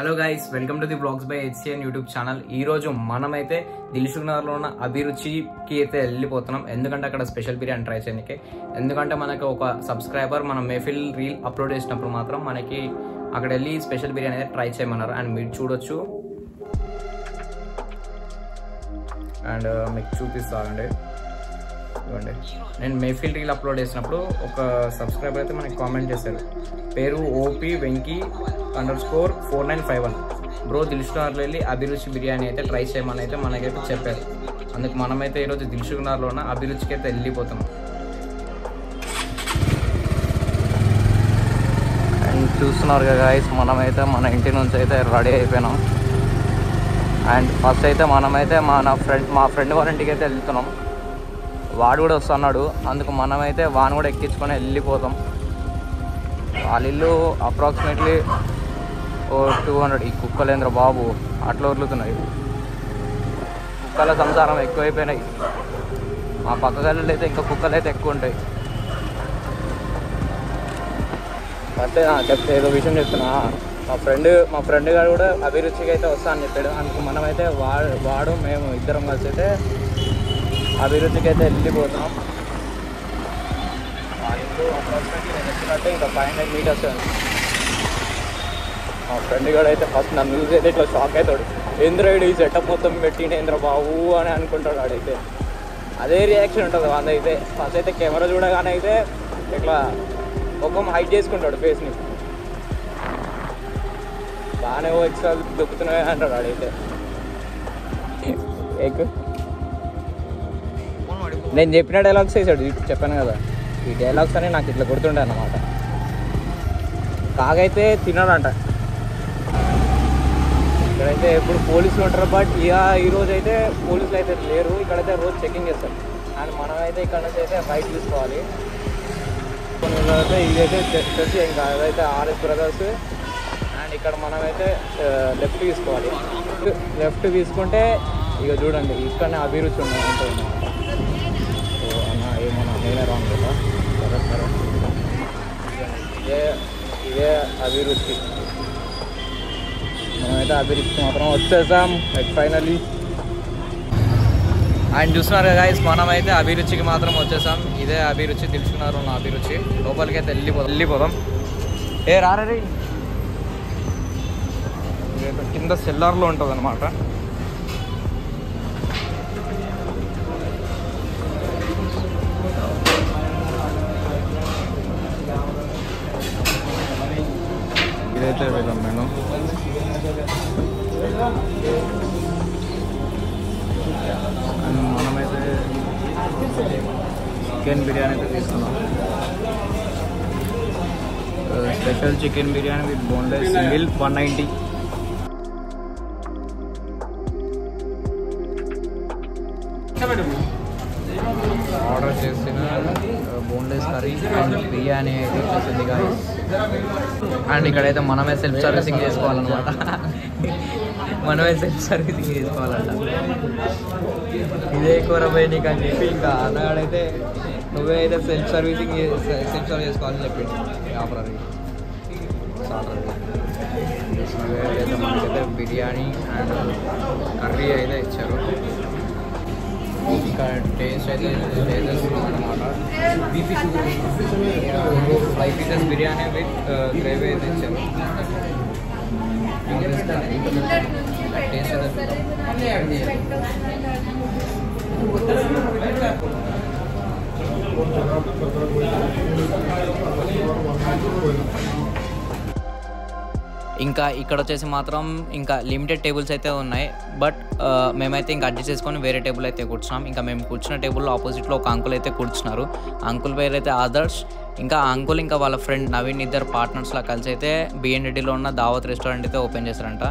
Hello guys, welcome to the blogs by HCN YouTube channel. ఈ రోజు మనమైతే దిల్సుఖ్నగర్లో ఉన్న అభిరుచికి అయితే వెళ్ళిపోతున్నాం. ఎందుకంటే అక్కడ స్పెషల్ బిర్యానీ ట్రై చేయడానికి. ఎందుకంటే మనకు ఒక సబ్స్క్రైబర్ మనం మెహఫిల్ రీల్ అప్లోడ్ చేసినప్పుడు మాత్రం మనకి అక్కడ వెళ్ళి స్పెషల్ బిర్యానీ అయితే ట్రై చేయమన్నారు. అండ్ మీరు చూడొచ్చు, అండ్ మీకు చూపిస్తానండి. ఇవ్వండి, నేను మెహఫిల్ రీల్ అప్లోడ్ చేసినప్పుడు ఒక సబ్స్క్రైబర్ అయితే మనకి కామెంట్ చేశారు. పేరు ఓపీ వెంకీ _4951. బ్రో, దిల్సుఖ్నగర్లో వెళ్ళి అభిరుచి బిర్యానీ అయితే ట్రై చేయమని అయితే మనకైతే చెప్పారు. అందుకు మనమైతే ఈరోజు దిల్సుఖ్నగర్లో ఉన్న అభిరుచికి అయితే వెళ్ళిపోతున్నాం. అండ్ చూస్తున్నారు కదా గైస్, మనమైతే మన ఇంటి నుంచి అయితే రెడీ అయిపోయినాం. అండ్ ఫస్ట్ అయితే మనమైతే మా ఫ్రెండ్ వాళ్ళ ఇంటికి అయితే వెళ్తున్నాం. వాడు కూడా వస్తున్నాడు, అందుకు మనమైతే వాడిని కూడా ఎక్కించుకొని వెళ్ళిపోతాం. వాళ్ళ ఇల్లు అప్రాక్సిమేట్లీ 200. ఈ కుక్కలేంద్ర బాబు అట్లా వదులుతున్నాయి. కుక్కల సంసారం ఎక్కువైపోయినాయి. మా పక్క గల్లీలో అయితే ఇంకా కుక్కలు అయితే ఎక్కువ ఉంటాయి. అంటే చెప్తే ఏదో విషయం చెప్తున్నా. మా ఫ్రెండ్ గారు కూడా అభిరుచికి అయితే వస్తా అని చెప్పాడు. అందుకు మనమైతే వాడు మేము ఇద్దరం కలిసి అయితే అభిరుచికి అయితే వెళ్ళిపోతున్నాం. అప్రాక్సిమేట్లీ నేను చెప్పినట్టే ఇంకా 500 మీటర్స్. మా ఫ్రెండ్ గారు అయితే ఫస్ట్ నన్ను చూసి అయితే ఇట్లా షాక్ అవుతాడు. ఏంద్రాడు ఈ సెటప్ మొత్తం పెట్టిండేంద్ర బాబు అని అనుకుంటాడు. వాడైతే అదే రియాక్షన్ ఉంటుంది వాళ్ళైతే. ఫస్ట్ అయితే కెమెరా చూడగానే అయితే ఇట్లా ముఖం హైడ్ చేసుకుంటాడు ఫేస్ని. బాగానే ఎక్స్ట్రా దొక్కుతున్నాయి అంటాడు వాడైతే. నేను చెప్పిన డైలాగ్స్ వేసాడు, చెప్పాను కదా. ఈ డైలాగ్స్ అని నాకు ఇట్లా గుర్తుండే అన్నమాట. కాగైతే తినడంట. ఇక్కడైతే ఎప్పుడు పోలీసులు ఉంటారు, బట్ ఈరోజు అయితే పోలీసులు అయితే లేరు. ఇక్కడైతే రోజు చెకింగ్ చేస్తారు. అండ్ మనమైతే ఇక్కడ నుంచి అయితే రైట్ తీసుకోవాలి. కొన్ని అయితే ఇదైతే వచ్చేసి ఇంకా అదైతే ఆర్ఎస్ బ్రదర్స్. అండ్ ఇక్కడ మనమైతే లెఫ్ట్ తీసుకోవాలి. లెఫ్ట్ తీసుకుంటే ఇక చూడండి, ఇక్కడనే అభిరుచి ఉంటుంది. సో అన్న ఏమన్నా నేనే రాంగ్ కదా. సరే ఇదే అభిరుచి. మనమైతే అభిరుచికి మాత్రం వచ్చేసాం ఫైనలీ. అండ్ చూస్తున్నారు కదా గైస్, మనమైతే అభిరుచికి మాత్రం వచ్చేసాం. ఇదే అభిరుచి, దిల్సుఖ్నగర్లో ఉన్న అభిరుచి. లోపలికి అయితే వెళ్ళిపోదాం. రారీ కింద సెల్లార్లో ఉంటుంది అనమాట. ఇదైతే వెళ్ళాం నేను. మనమైతే చికెన్ బిర్యానీ అయితే తీసుకున్నాం. Special chicken biryani with boneless single 190. Order చేసిన బోన్లెస్ కర్రీ అండ్ బిర్యానీ అయితే వచ్చేసింది గాయ్స్. అండ్ ఇక్కడైతే మనమే సెల్ఫ్ సర్వీసింగ్ చేసుకోవాలన్నమాట. మనమే సెల్ఫ్ సర్వీసింగ్ చేసుకోవాలంట. ఇదే కూర పోయి నీకు అని చెప్పి ఇంకా అన్నగాడైతే నువ్వే అయితే సెల్ఫ్ సర్వ్ చేసుకోవాలని చెప్పింది. ఆఫర్ అది అయితే మనకైతే బిర్యానీ అండ్ కర్రీ అయితే ఇచ్చారు. ఇంకా టేస్ట్ అయితే చేసేస్తున్నాం అనమాట. 5 పీసెస్ బిర్యానీ విత్ గ్రేవీ అయితే ఇచ్చారు. టేస్ట్ ఇంకా ఇక్కడ వచ్చేసి మాత్రం ఇంకా లిమిటెడ్ టేబుల్స్ అయితే ఉన్నాయి. బట్ మేమైతే ఇంకా అడ్జస్ట్ చేసుకొని వేరే టేబుల్ అయితే కూర్చున్నాం. ఇంకా మేము కూర్చున్న టేబుల్లో ఆపోజిట్లో ఒక అంకుల్ అయితే కూర్చున్నారు. అంకుల్ పేరు అయితే ఆదర్శ్. ఇంకా అంకుల్ ఇంకా వాళ్ళ ఫ్రెండ్ నవీన్ ఇద్దరు పార్ట్నర్స్లా కలిసి అయితే బిఎన్డిలో ఉన్న దావత్ రెస్టారెంట్ అయితే ఓపెన్ చేస్తారంట.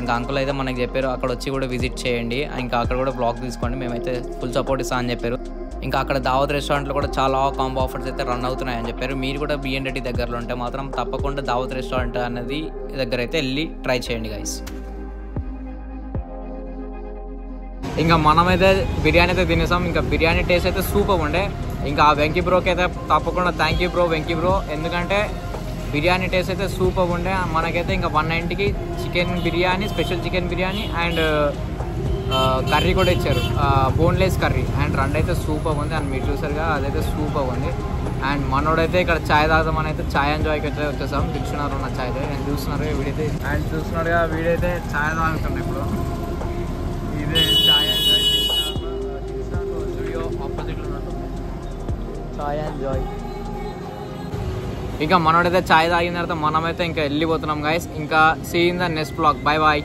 ఇంకా అంకుల్ అయితే మనకి చెప్పారు అక్కడ వచ్చి కూడా విజిట్ చేయండి, ఇంకా అక్కడ కూడా బ్లాగ్ తీసుకోండి, మేమైతే ఫుల్ సపోర్ట్ ఇస్తాం అని చెప్పారు. ఇంకా అక్కడ దావత్ రెస్టారెంట్లో కూడా చాలా కాంబో ఆఫర్స్ అయితే రన్ అవుతున్నాయని చెప్పారు. మీరు కూడా బిఎన్డి దగ్గరలో ఉంటే మాత్రం తప్పకుండా దావత్ రెస్టారెంట్ అనేది దగ్గర అయితే వెళ్ళి ట్రై చేయండి గైస్. ఇంకా మనమైతే బిర్యానీ అయితే తినేసాం. ఇంకా బిర్యానీ టేస్ట్ అయితే సూపర్ ఉండే. ఇంకా వెంకీ బ్రోకి అయితే తప్పకుండా thank you bro, Venky bro. ఎందుకంటే బిర్యానీ టేస్ట్ అయితే సూపర్ ఉండే. మనకైతే ఇంకా 190కి chicken biryani, special chicken biryani and curry కూడా ఇచ్చారు, బోన్లెస్ కర్రీ. అండ్ రెండు అయితే సూపర్ ఉంది. అండ్ మీరు చూసారుగా అదైతే సూపర్ ఉంది. అండ్ మనోడైతే ఇక్కడ ఛాయ్ తాగుదామని అయితే ఛాయ్ ఎంజాయ్కి అయితే వచ్చేసాం. పిలుచున్నారు నా ఛాయ్ అయితే. నేను చూస్తున్నారు వీడైతే, అండ్ చూస్తున్నాడుగా వీడైతే ఛాయ్ తాగుతున్నాడు ఇప్పుడు. ఇదే ఛాయ్ ఎంజాయ్ స్టూడియో ఆపోజిట్లో ఉన్నట్టుంది ఛాయ్ ఎంజాయ్. ఇంకా మనోడైతే ఛాయ్ తాగిన తర్వాత మనమైతే ఇంకా వెళ్ళిపోతున్నాం గైస్. ఇంకా see in the next blog. Bye bye.